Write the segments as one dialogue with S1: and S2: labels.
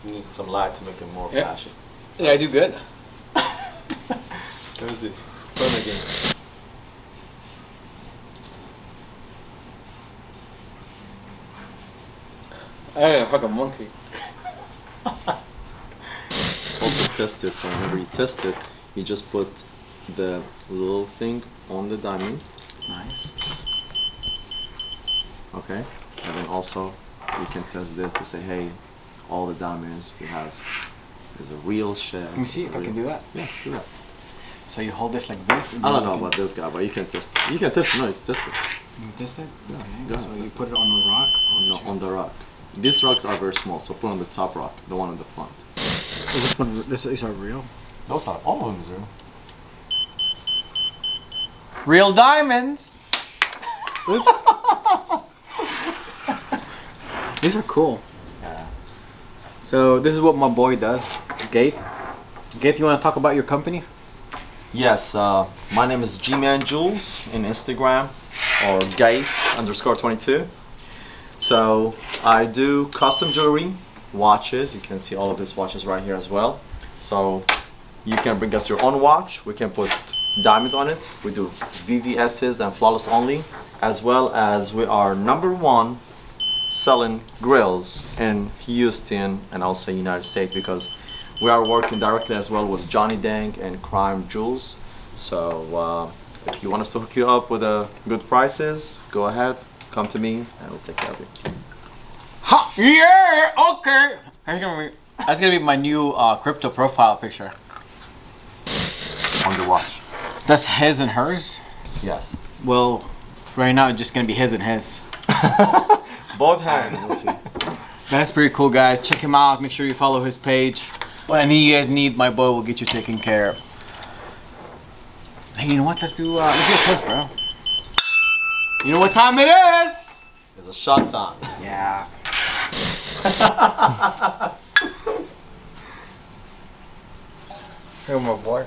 S1: need some light to make it more flashy.
S2: Yeah, I do good.
S1: Let me see. Turn again.
S2: I like a monkey.
S1: Also test it, so whenever you test it, you just put the little thing on the diamond.
S2: Nice.
S1: Okay, and then also you can test this to say, hey, all the diamonds we have is a real shell.
S2: Let me see if I can do that.
S1: Yeah, do that.
S2: So you hold this like this?
S1: I don't know about this guy, but you can test it. You can test it, no, you can test it.
S2: You test it?
S1: Yeah,
S2: Okay.
S1: go
S2: So
S1: ahead,
S2: you put it on the rock?
S1: No, on the rock. These rocks are very small, so put on the top rock, the one on the front.
S2: Is this one, these are real?
S1: Those are all of them is real.
S2: Real diamonds! Oops. These are cool.
S1: Yeah.
S2: So this is what my boy does, Gaith. Gaith, you want to talk about your company?
S1: Yes, my name is G-Man Jules in Instagram, or Gaith_22. So I do custom jewelry, watches. You can see all of these watches right here as well. So you can bring us your own watch. We can put diamonds on it. We do VVS's and flawless only, as well as we are #1 selling grills in Houston, and I'll say United States, because we are working directly as well with Johnny Dang and Crime Jewels. So if you want us to hook you up with good prices, go ahead, come to me, and we'll take care of you.
S2: Ha! Yeah! Okay! That's gonna be my new crypto profile picture.
S1: On the watch.
S2: That's his and hers?
S1: Yes.
S2: Well, right now it's just gonna be his and his.
S1: Both hands.
S2: That's pretty cool, guys. Check him out. Make sure you follow his page. What any you guys need, my boy will get you taken care of. Hey, you know what? Let's do a quiz, bro. You know what time it is?
S1: It's a shot time.
S2: Yeah. Hey, my boy.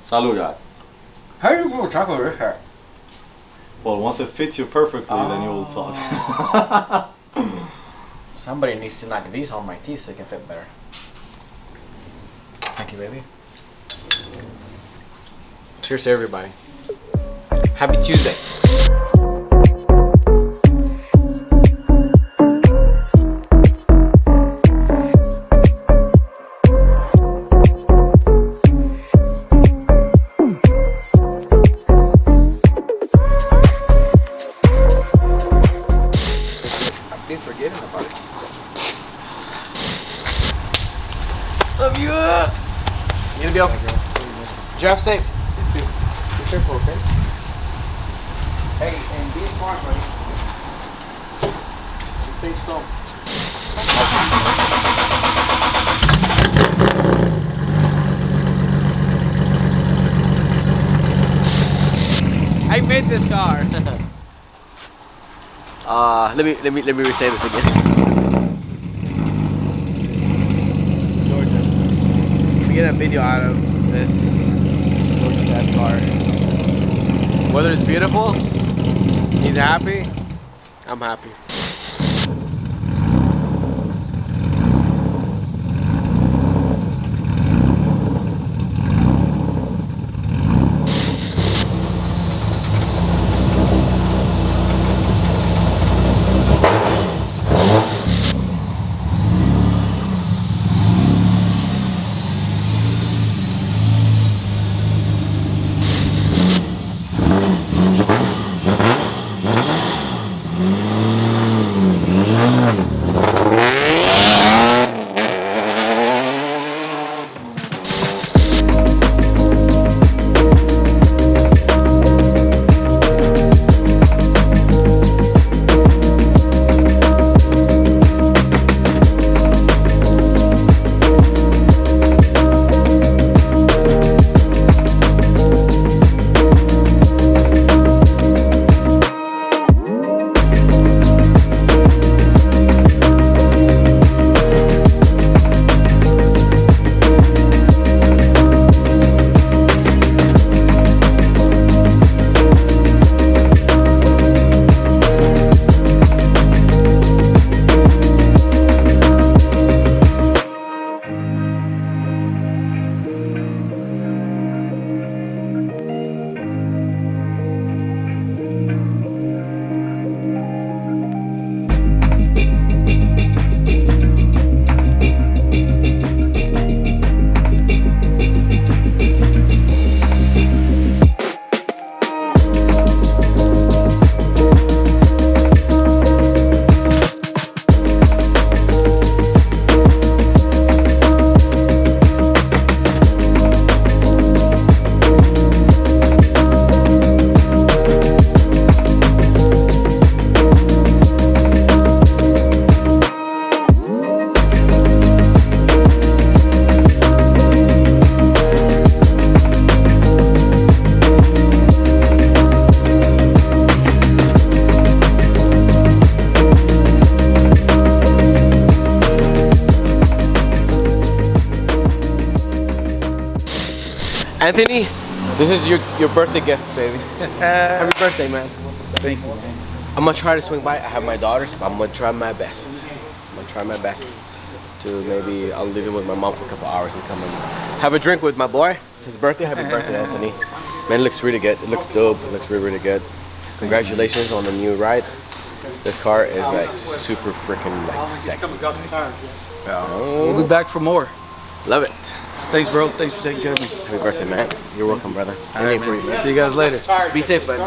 S1: Salud, guys.
S2: How do you put chocolate with her?
S1: Well, once it fits you perfectly, then you will talk.
S2: Somebody needs to knock these on my teeth so it can fit better. Thank you, baby. Cheers to everybody. Happy Tuesday. I've been forgetting about it. Love you. You gonna be okay? Drive safe. You too. Be careful, okay? Hey, and be smart, buddy. And stay strong. I made this car. Let me re-say this again. Gorgeous. We get a video out of this gorgeous ass car. Weather is beautiful. He's happy. I'm happy. Anthony, this is your birthday gift, baby. Happy birthday, man.
S3: Thank you, man.
S2: I'm gonna try to swing by. I have my daughters, but I'm gonna try my best. To maybe I'll leave him with my mom for a couple hours and come and have a drink with my boy. It's his birthday. Happy birthday, Anthony. Man, it looks really good. It looks dope. It looks really, really good. Congratulations on the new ride. This car is like super freaking like sexy.
S3: We'll be back for more.
S2: Love it.
S3: Thanks, bro. Thanks for taking care of me.
S2: Happy birthday, man. You're welcome, brother.
S3: All right,
S2: Anything for you,
S3: man.
S2: man.
S3: See you guys later.
S2: Be safe, bud.